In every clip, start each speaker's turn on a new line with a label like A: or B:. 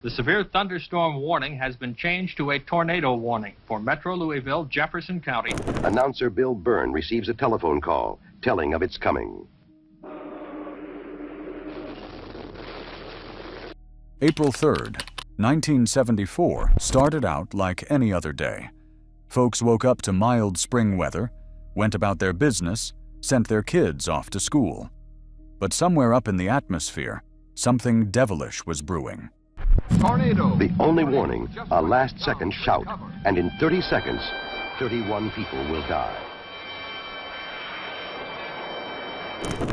A: The severe thunderstorm warning has been changed to a tornado warning for Metro Louisville, Jefferson County.
B: Announcer Bill Byrne receives a telephone call telling of its coming.
C: April 3rd, 1974 started out like any other day. Folks woke up to mild spring weather, went about their business, sent their kids off to school. But somewhere up in the atmosphere, something devilish was brewing.
B: Tornado. The only warning, a last-second shout, and in 30 seconds, 31 people will die.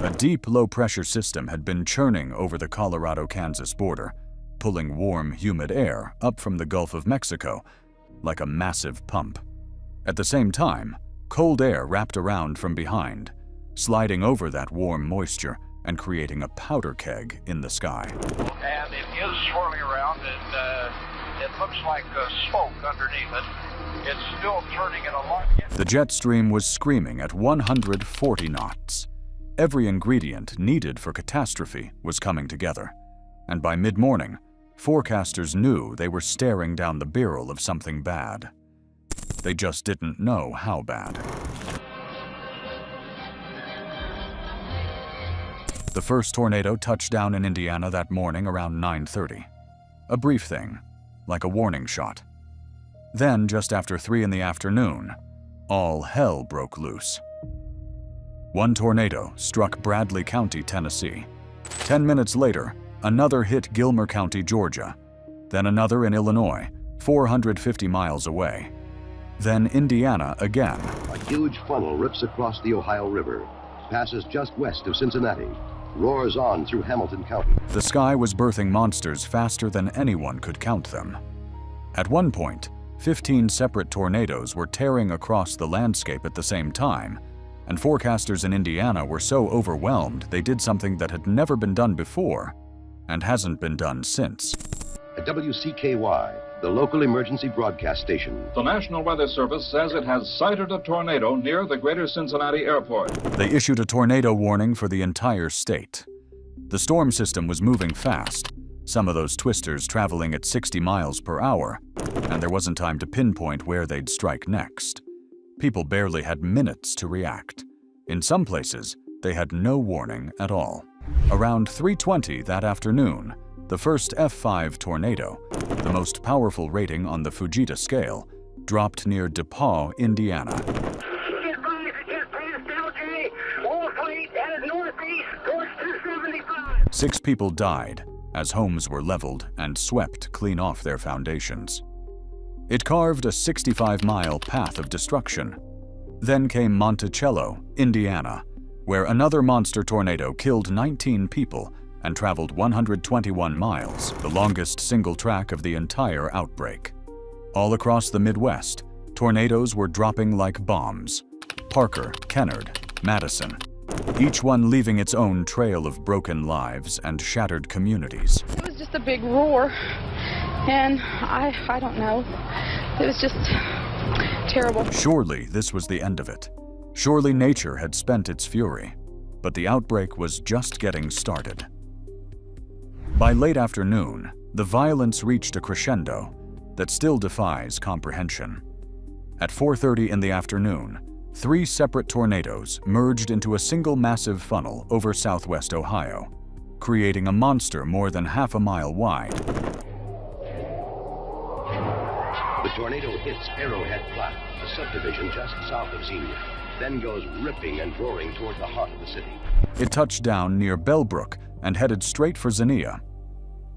C: A deep low-pressure system had been churning over the Colorado-Kansas border, pulling warm, humid air up from the Gulf of Mexico like a massive pump. At the same time, cold air wrapped around from behind, sliding over that warm moisture and creating a powder keg in the sky.
D: And it is swirling around, and it looks like smoke underneath it. It's still turning in a lot.
C: The jet stream was screaming at 140 knots. Every ingredient needed for catastrophe was coming together, and by mid-morning, forecasters knew they were staring down the barrel of something bad. They just didn't know how bad. The first tornado touched down in Indiana that morning around 9:30. A brief thing, like a warning shot. Then, just after 3 in the afternoon, all hell broke loose. One tornado struck Bradley County, Tennessee. 10 minutes later, another hit Gilmer County, Georgia. Then another in Illinois, 450 miles away. Then Indiana again.
B: A huge funnel rips across the Ohio River, passes just west of Cincinnati, roars on through Hamilton County.
C: The sky was birthing monsters faster than anyone could count them. At one point, 15 separate tornadoes were tearing across the landscape at the same time, and forecasters in Indiana were so overwhelmed they did something that had never been done before and hasn't been done since.
B: At WCKY, the local emergency broadcast station.
E: The National Weather Service says it has sighted a tornado near the Greater Cincinnati Airport.
C: They issued a tornado warning for the entire state. The storm system was moving fast, some of those twisters traveling at 60 miles per hour, and there wasn't time to pinpoint where they'd strike next. People barely had minutes to react. In some places, they had no warning at all. Around 3:20 that afternoon, the first F5 tornado, the most powerful rating on the Fujita scale, dropped near DePaul, Indiana. Six people died as homes were leveled and swept clean off their foundations. It carved a 65-mile path of destruction. Then came Monticello, Indiana, where another monster tornado killed 19 people and traveled 121 miles, the longest single track of the entire outbreak. All across the Midwest, tornadoes were dropping like bombs. Parker, Kennard, Madison, each one leaving its own trail of broken lives and shattered communities.
F: It was just a big roar, and I don't know. It was just terrible.
C: Surely this was the end of it. Surely nature had spent its fury, but the outbreak was just getting started. By late afternoon, the violence reached a crescendo that still defies comprehension. At 4:30 in the afternoon, 3 separate tornadoes merged into a single massive funnel over southwest Ohio, creating a monster more than half a mile wide.
B: The tornado hits Arrowhead Flat, a subdivision just south of Xenia, then goes ripping and roaring toward the heart of the city.
C: It touched down near Bellbrook and headed straight for Xenia.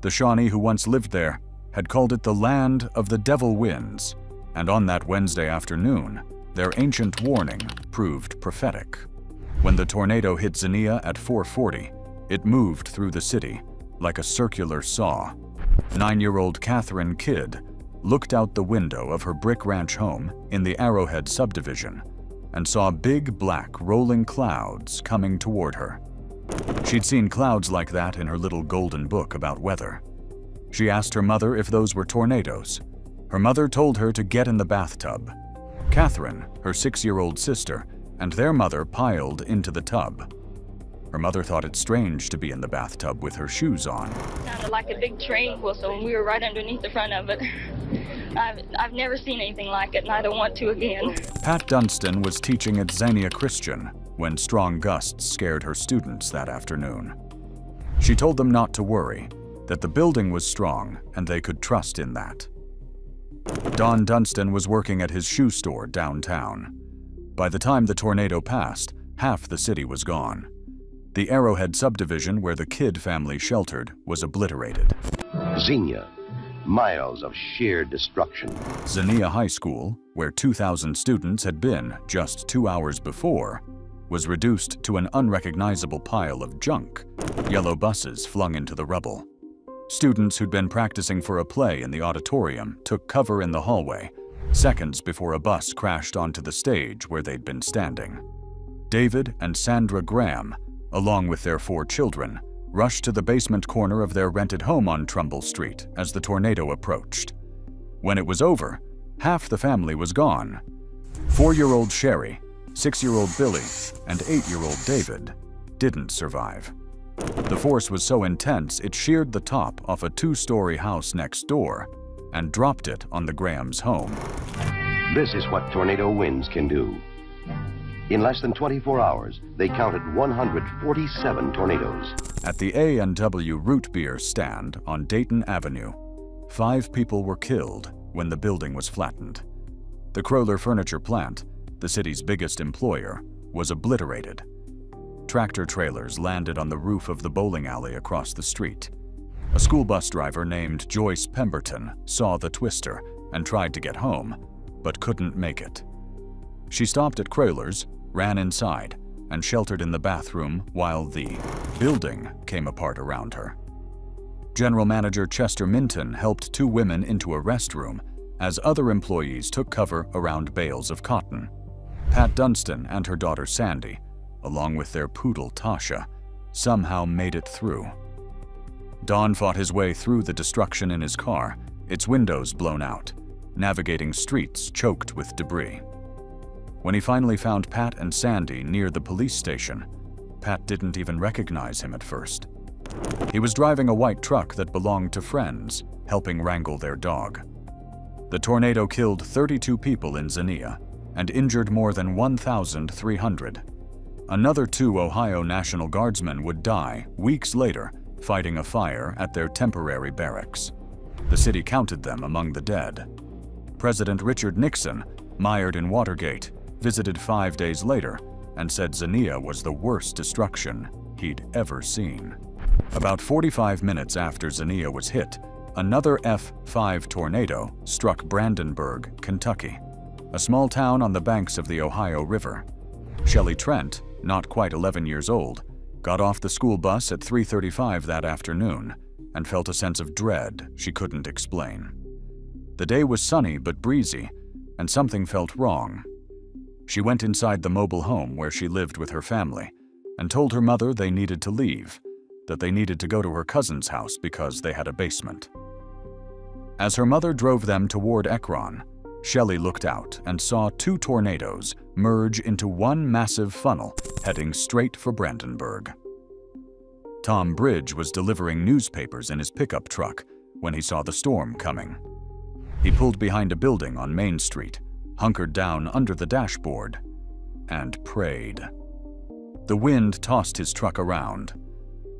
C: The Shawnee who once lived there had called it the land of the devil winds, and on that Wednesday afternoon, their ancient warning proved prophetic. When the tornado hit Xenia at 4:40, it moved through the city like a circular saw. 9-year-old Catherine Kidd looked out the window of her brick ranch home in the Arrowhead subdivision and saw big black rolling clouds coming toward her. She'd seen clouds like that in her little golden book about weather. She asked her mother if those were tornadoes. Her mother told her to get in the bathtub. Catherine, her 6-year-old sister, and their mother piled into the tub. Her mother thought it strange to be in the bathtub with her shoes on.
G: Sounded like a big train whistle, and we were right underneath the front of it. I've never seen anything like it, and I don't want to again.
C: Pat Dunstan was teaching at Xenia Christian when strong gusts scared her students that afternoon. She told them not to worry, that the building was strong and they could trust in that. Don Dunstan was working at his shoe store downtown. By the time the tornado passed, half the city was gone. The Arrowhead subdivision where the Kidd family sheltered was obliterated.
B: Xenia, miles of sheer destruction.
C: Xenia High School, where 2,000 students had been just 2 hours before, was reduced to an unrecognizable pile of junk, yellow buses flung into the rubble. Students who'd been practicing for a play in the auditorium took cover in the hallway, seconds before a bus crashed onto the stage where they'd been standing. David and Sandra Graham, along with their 4 children, rushed to the basement corner of their rented home on Trumbull Street as the tornado approached. When it was over, half the family was gone. 4-year-old Sherry, 6-year-old Billy, and 8-year-old David didn't survive. The force was so intense it sheared the top off a 2-story house next door and dropped it on the Graham's home.
B: This is what tornado winds can do. In less than 24 hours, they counted 147 tornadoes.
C: At the A&W Root Beer stand on Dayton Avenue, 5 people were killed when the building was flattened. The Kroller Furniture Plant, the city's biggest employer, was obliterated. Tractor trailers landed on the roof of the bowling alley across the street. A school bus driver named Joyce Pemberton saw the twister and tried to get home, but couldn't make it. She stopped at Kroler's, ran inside, and sheltered in the bathroom while the building came apart around her. General Manager Chester Minton helped 2 women into a restroom as other employees took cover around bales of cotton. Pat Dunstan and her daughter Sandy, along with their poodle Tasha, somehow made it through. Don fought his way through the destruction in his car, its windows blown out, navigating streets choked with debris. When he finally found Pat and Sandy near the police station, Pat didn't even recognize him at first. He was driving a white truck that belonged to friends, helping wrangle their dog. The tornado killed 32 people in Xenia and injured more than 1,300. Another 2 Ohio National Guardsmen would die weeks later fighting a fire at their temporary barracks. The city counted them among the dead. President Richard Nixon, mired in Watergate, visited 5 days later and said Xenia was the worst destruction he'd ever seen. About 45 minutes after Xenia was hit, another F5 tornado struck Brandenburg, Kentucky, a small town on the banks of the Ohio River. Shelley Trent, not quite 11 years old, got off the school bus at 3:35 that afternoon and felt a sense of dread she couldn't explain. The day was sunny but breezy, and something felt wrong. She went inside the mobile home where she lived with her family and told her mother they needed to leave, that they needed to go to her cousin's house because they had a basement. As her mother drove them toward Ekron, Shelley looked out and saw 2 tornadoes merge into one massive funnel heading straight for Brandenburg. Tom Bridge was delivering newspapers in his pickup truck when he saw the storm coming. He pulled behind a building on Main Street, hunkered down under the dashboard, and prayed. The wind tossed his truck around.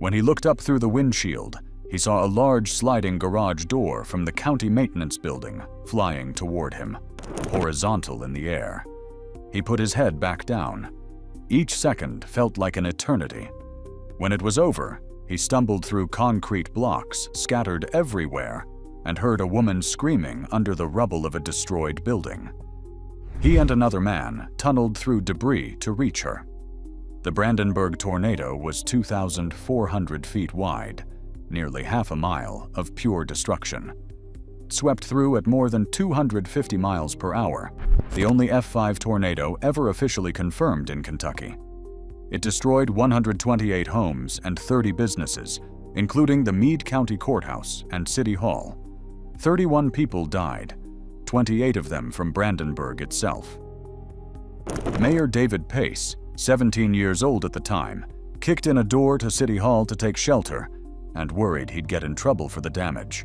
C: When he looked up through the windshield, he saw a large sliding garage door from the county maintenance building flying toward him, horizontal in the air. He put his head back down. Each second felt like an eternity. When it was over, he stumbled through concrete blocks scattered everywhere and heard a woman screaming under the rubble of a destroyed building. He and another man tunneled through debris to reach her. The Brandenburg tornado was 2,400 feet wide, nearly half a mile of pure destruction. Swept through at more than 250 miles per hour, the only F5 tornado ever officially confirmed in Kentucky. It destroyed 128 homes and 30 businesses, including the Meade County Courthouse and City Hall. 31 people died, 28 of them from Brandenburg itself. Mayor David Pace, 17 years old at the time, kicked in a door to City Hall to take shelter, and worried he'd get in trouble for the damage.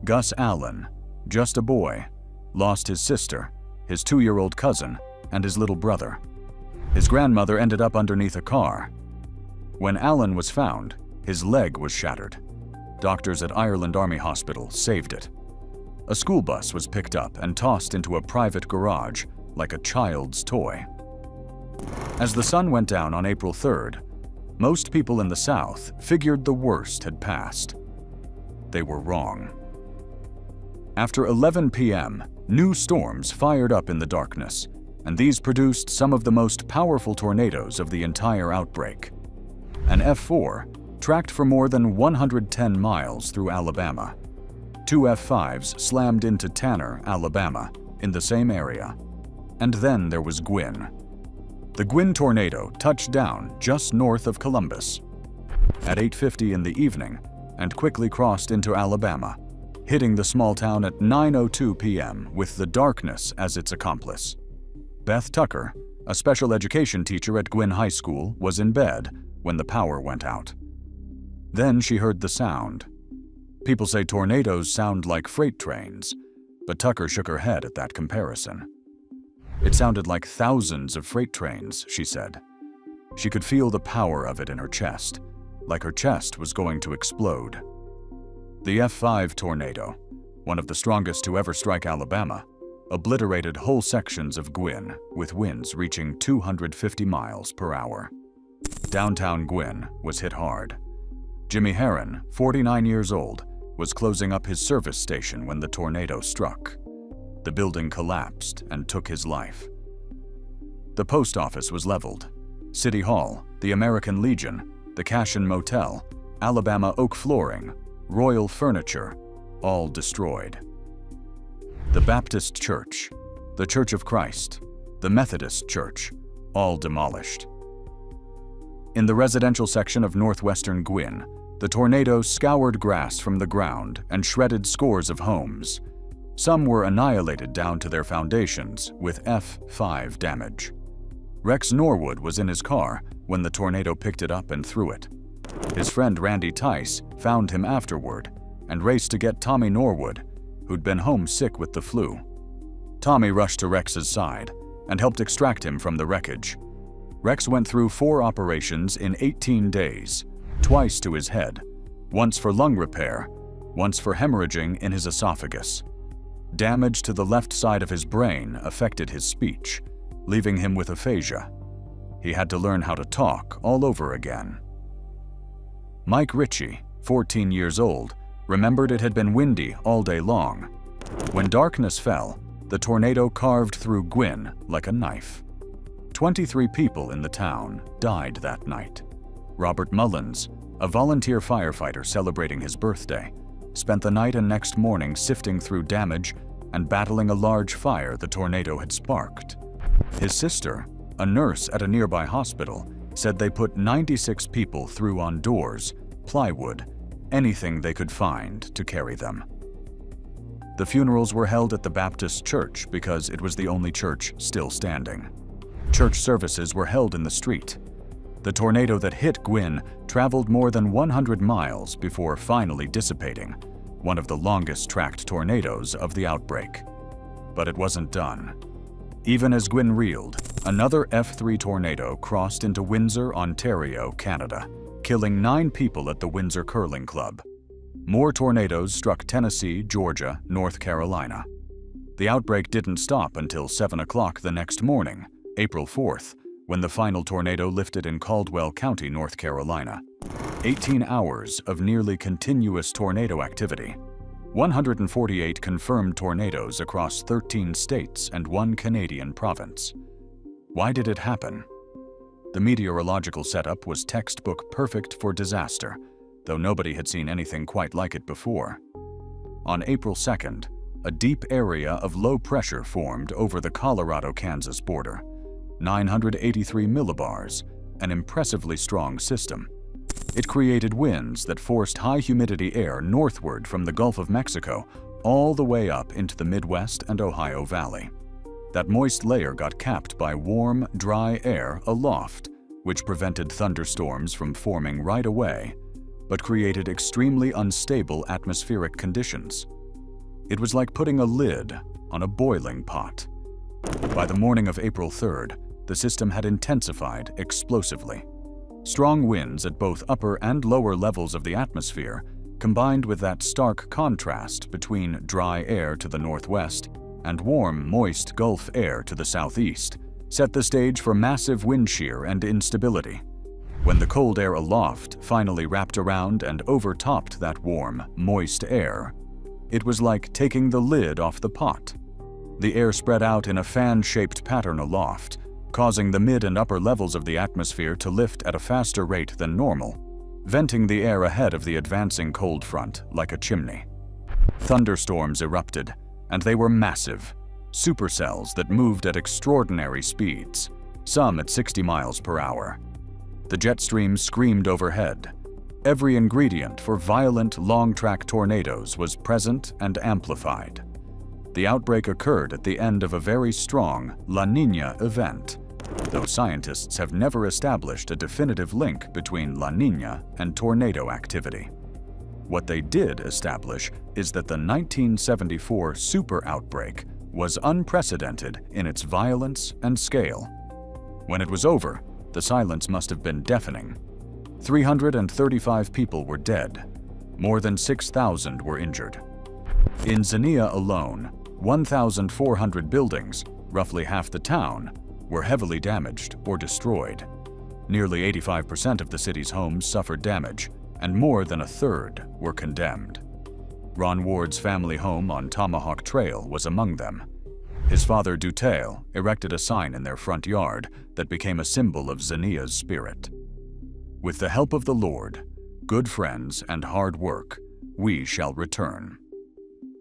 C: Gus Allen, just a boy, lost his sister, his 2-year-old cousin, and his little brother. His grandmother ended up underneath a car. When Allen was found, his leg was shattered. Doctors at Ireland Army Hospital saved it. A school bus was picked up and tossed into a private garage like a child's toy. As the sun went down on April 3rd, most people in the South figured the worst had passed. They were wrong. After 11 p.m., new storms fired up in the darkness, and these produced some of the most powerful tornadoes of the entire outbreak. An F4 tracked for more than 110 miles through Alabama. 2 F5s slammed into Tanner, Alabama, in the same area. And then there was Gwyn. The Gwyn tornado touched down just north of Columbus at 8:50 in the evening and quickly crossed into Alabama, hitting the small town at 9:02 p.m. with the darkness as its accomplice. Beth Tucker, a special education teacher at Gwyn High School, was in bed when the power went out. Then she heard the sound. People say tornadoes sound like freight trains, but Tucker shook her head at that comparison. It sounded like thousands of freight trains, she said. She could feel the power of it in her chest, like her chest was going to explode. The F5 tornado, one of the strongest to ever strike Alabama, obliterated whole sections of Gwyn with winds reaching 250 miles per hour. Downtown Gwyn was hit hard. Jimmy Herron, 49 years old, was closing up his service station when the tornado struck. The building collapsed and took his life. The post office was leveled. City Hall, the American Legion, the Cashin Motel, Alabama Oak Flooring, Royal Furniture, all destroyed. The Baptist Church, the Church of Christ, the Methodist Church, all demolished. In the residential section of northwestern Gwyn, the tornado scoured grass from the ground and shredded scores of homes. Some were annihilated down to their foundations with F5 damage. Rex Norwood was in his car when the tornado picked it up and threw it. His friend Randy Tice found him afterward and raced to get Tommy Norwood, who'd been home sick with the flu. Tommy rushed to Rex's side and helped extract him from the wreckage. Rex went through 4 operations in 18 days, twice to his head, once for lung repair, once for hemorrhaging in his esophagus. Damage to the left side of his brain affected his speech, leaving him with aphasia. He had to learn how to talk all over again. Mike Ritchie, 14 years old, remembered it had been windy all day long. When darkness fell, the tornado carved through Gwyn like a knife. 23 people in the town died that night. Robert Mullins, a volunteer firefighter celebrating his birthday, spent the night and next morning sifting through damage and battling a large fire the tornado had sparked. His sister, a nurse at a nearby hospital, said they put 96 people through on doors, plywood, anything they could find to carry them. The funerals were held at the Baptist Church because it was the only church still standing. Church services were held in the street. The tornado that hit Gwyn traveled more than 100 miles before finally dissipating, one of the longest-tracked tornadoes of the outbreak. But it wasn't done. Even as Gwyn reeled, another F3 tornado crossed into Windsor, Ontario, Canada, killing 9 people at the Windsor Curling Club. More tornadoes struck Tennessee, Georgia, North Carolina. The outbreak didn't stop until 7 o'clock the next morning, April 4th, when the final tornado lifted in Caldwell County, North Carolina. 18 hours of nearly continuous tornado activity. 148 confirmed tornadoes across 13 states and 1 Canadian province. Why did it happen? The meteorological setup was textbook perfect for disaster, though nobody had seen anything quite like it before. On April 2nd, a deep area of low pressure formed over the Colorado-Kansas border. 983 millibars, an impressively strong system. It created winds that forced high humidity air northward from the Gulf of Mexico all the way up into the Midwest and Ohio Valley. That moist layer got capped by warm, dry air aloft, which prevented thunderstorms from forming right away, but created extremely unstable atmospheric conditions. It was like putting a lid on a boiling pot. By the morning of April 3rd, the system had intensified explosively. Strong winds at both upper and lower levels of the atmosphere, combined with that stark contrast between dry air to the northwest and warm, moist Gulf air to the southeast, set the stage for massive wind shear and instability. When the cold air aloft finally wrapped around and overtopped that warm, moist air, it was like taking the lid off the pot. The air spread out in a fan-shaped pattern aloft, causing the mid and upper levels of the atmosphere to lift at a faster rate than normal, venting the air ahead of the advancing cold front like a chimney. Thunderstorms erupted, and they were massive, supercells that moved at extraordinary speeds, some at 60 miles per hour. The jet streams screamed overhead. Every ingredient for violent, long-track tornadoes was present and amplified. The outbreak occurred at the end of a very strong La Niña event, though scientists have never established a definitive link between La Niña and tornado activity. What they did establish is that the 1974 super outbreak was unprecedented in its violence and scale. When it was over, the silence must have been deafening. 335 people were dead. More than 6,000 were injured. In Zenia alone, 1,400 buildings, roughly half the town, were heavily damaged or destroyed. Nearly 85% of the city's homes suffered damage, and more than a third were condemned. Ron Ward's family home on Tomahawk Trail was among them. His father, Dutail, erected a sign in their front yard that became a symbol of Zenia's spirit. With the help of the Lord, good friends, and hard work, we shall return.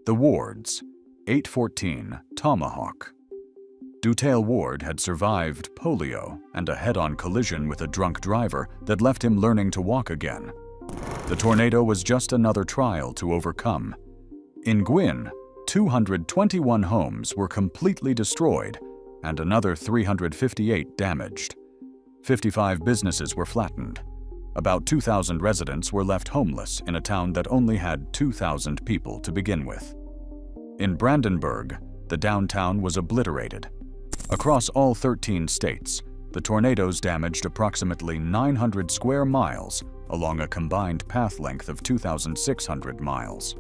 C: The Wards, 814 Tomahawk. Dutail Ward had survived polio and a head-on collision with a drunk driver that left him learning to walk again. The tornado was just another trial to overcome. In Gwyn, 221 homes were completely destroyed and another 358 damaged. 55 businesses were flattened. About 2,000 residents were left homeless in a town that only had 2,000 people to begin with. In Brandenburg, the downtown was obliterated. Across all 13 states, the tornadoes damaged approximately 900 square miles along a combined path length of 2,600 miles.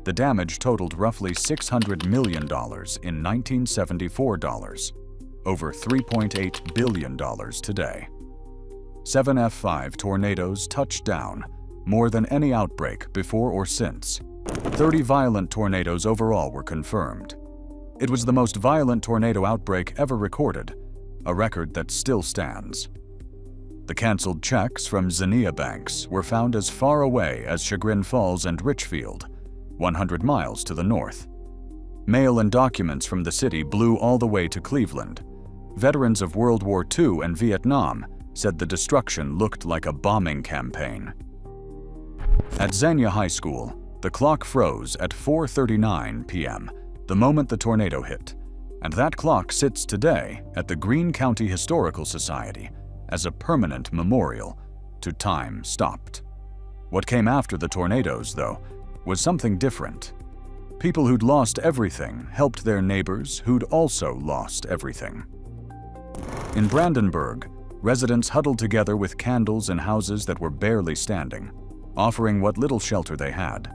C: The damage totaled roughly $600 million in 1974 dollars, over $3.8 billion today. 7 F5 tornadoes touched down, more than any outbreak before or since. 30 violent tornadoes overall were confirmed. It was the most violent tornado outbreak ever recorded, a record that still stands. The canceled checks from Zenia banks were found as far away as Chagrin Falls and Richfield, 100 miles to the north. Mail and documents from the city blew all the way to Cleveland. Veterans of World War II and Vietnam said the destruction looked like a bombing campaign. At Xenia High School, the clock froze at 4:39 p.m. the moment the tornado hit, and that clock sits today at the Greene County Historical Society as a permanent memorial to time stopped. What came after the tornadoes, though, was something different. People who'd lost everything helped their neighbors who'd also lost everything. In Brandenburg, residents huddled together with candles in houses that were barely standing, offering what little shelter they had.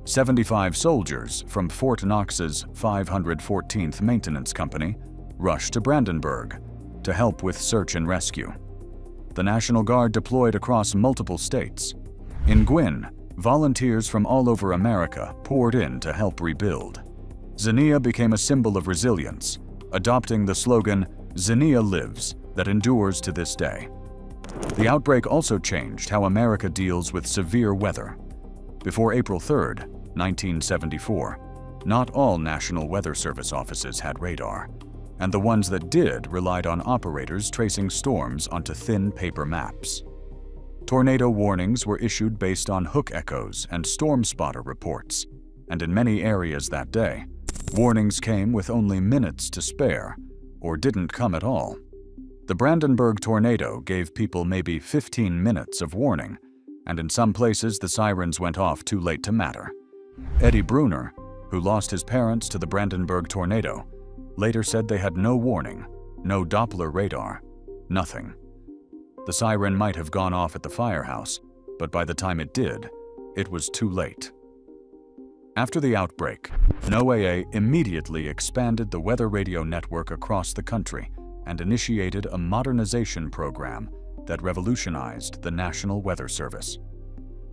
C: 75 soldiers from Fort Knox's 514th Maintenance Company rushed to Brandenburg to help with search and rescue. The National Guard deployed across multiple states. In Gwyn, volunteers from all over America poured in to help rebuild. Zenia became a symbol of resilience, adopting the slogan, "Zenia lives," that endures to this day. The outbreak also changed how America deals with severe weather. Before April 3rd, 1974, not all National Weather Service offices had radar, and the ones that did relied on operators tracing storms onto thin paper maps. Tornado warnings were issued based on hook echoes and storm spotter reports, and in many areas that day, warnings came with only minutes to spare, or didn't come at all. The Brandenburg tornado gave people maybe 15 minutes of warning, and in some places the sirens went off too late to matter. Eddie Brunner, who lost his parents to the Brandenburg tornado, later said they had no warning, no Doppler radar, nothing. The siren might have gone off at the firehouse, but by the time it did, it was too late. After the outbreak, NOAA immediately expanded the weather radio network across the country and initiated a modernization program that revolutionized the National Weather Service.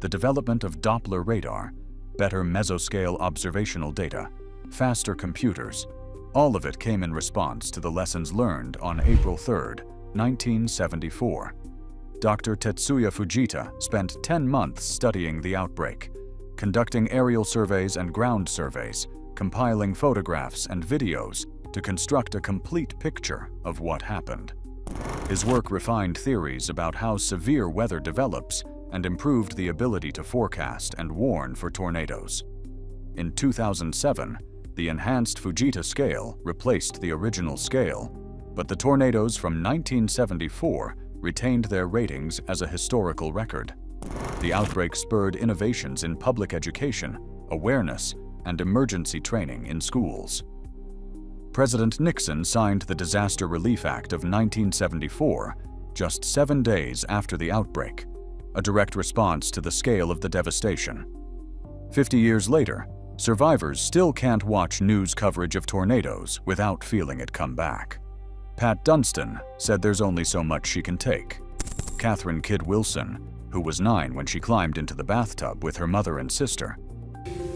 C: The development of Doppler radar, better mesoscale observational data, faster computers, all of it came in response to the lessons learned on April 3, 1974. Dr. Tetsuya Fujita spent 10 months studying the outbreak, conducting aerial surveys and ground surveys, compiling photographs and videos to construct a complete picture of what happened. His work refined theories about how severe weather develops and improved the ability to forecast and warn for tornadoes. In 2007, the enhanced Fujita scale replaced the original scale, but the tornadoes from 1974 retained their ratings as a historical record. The outbreak spurred innovations in public education, awareness, and emergency training in schools. President Nixon signed the Disaster Relief Act of 1974 just 7 days after the outbreak, a direct response to the scale of the devastation. 50 years later, survivors still can't watch news coverage of tornadoes without feeling it come back. Pat Dunstan said there's only so much she can take. Catherine Kidd Wilson, who was 9 when she climbed into the bathtub with her mother and sister.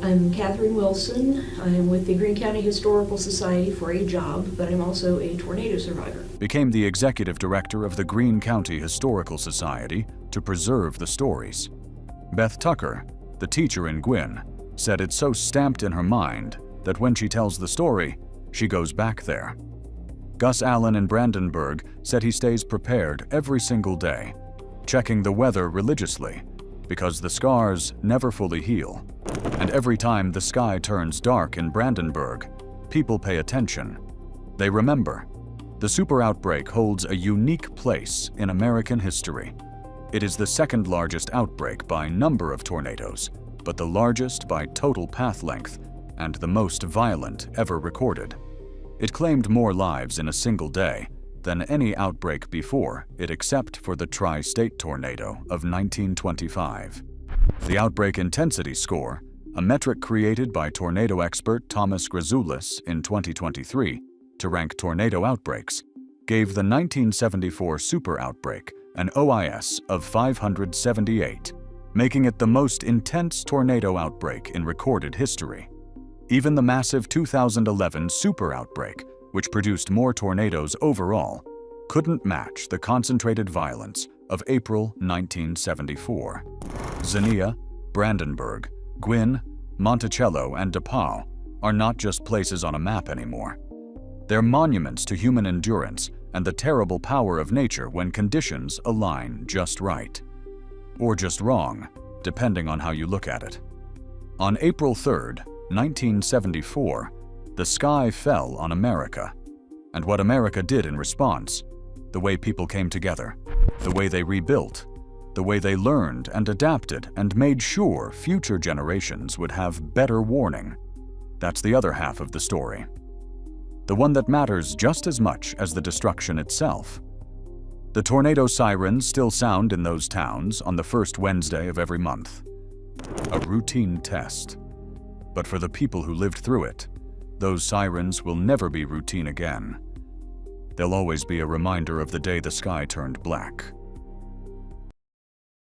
H: I'm Catherine Wilson. I am with the Greene County Historical Society for a job, but I'm also a tornado survivor.
C: Became the executive director of the Greene County Historical Society to preserve the stories. Beth Tucker, the teacher in Gwynn, said it's so stamped in her mind that when she tells the story, she goes back there. Gus Allen in Brandenburg said he stays prepared every single day, checking the weather religiously, because the scars never fully heal. And every time the sky turns dark in Brandenburg, people pay attention. They remember. The super outbreak holds a unique place in American history. It is the second largest outbreak by number of tornadoes, but the largest by total path length and the most violent ever recorded. It claimed more lives in a single day than any outbreak before it except for the Tri-State tornado of 1925. The outbreak intensity score, a metric created by tornado expert Thomas Grazoulis in 2023 to rank tornado outbreaks, gave the 1974 super outbreak an OIS of 578, making it the most intense tornado outbreak in recorded history. Even the massive 2011 super outbreak, which produced more tornadoes overall, couldn't match the concentrated violence of April 1974. Xenia, Brandenburg, Gwynn, Monticello, and DePauw are not just places on a map anymore. They're monuments to human endurance and the terrible power of nature when conditions align just right. Or just wrong, depending on how you look at it. On April 3rd, 1974, the sky fell on America. And what America did in response, the way people came together, the way they rebuilt, the way they learned and adapted and made sure future generations would have better warning. That's the other half of the story. The one that matters just as much as the destruction itself. The tornado sirens still sound in those towns on the first Wednesday of every month. A routine test. But for the people who lived through it, those sirens will never be routine again. They'll always be a reminder of the day the sky turned black.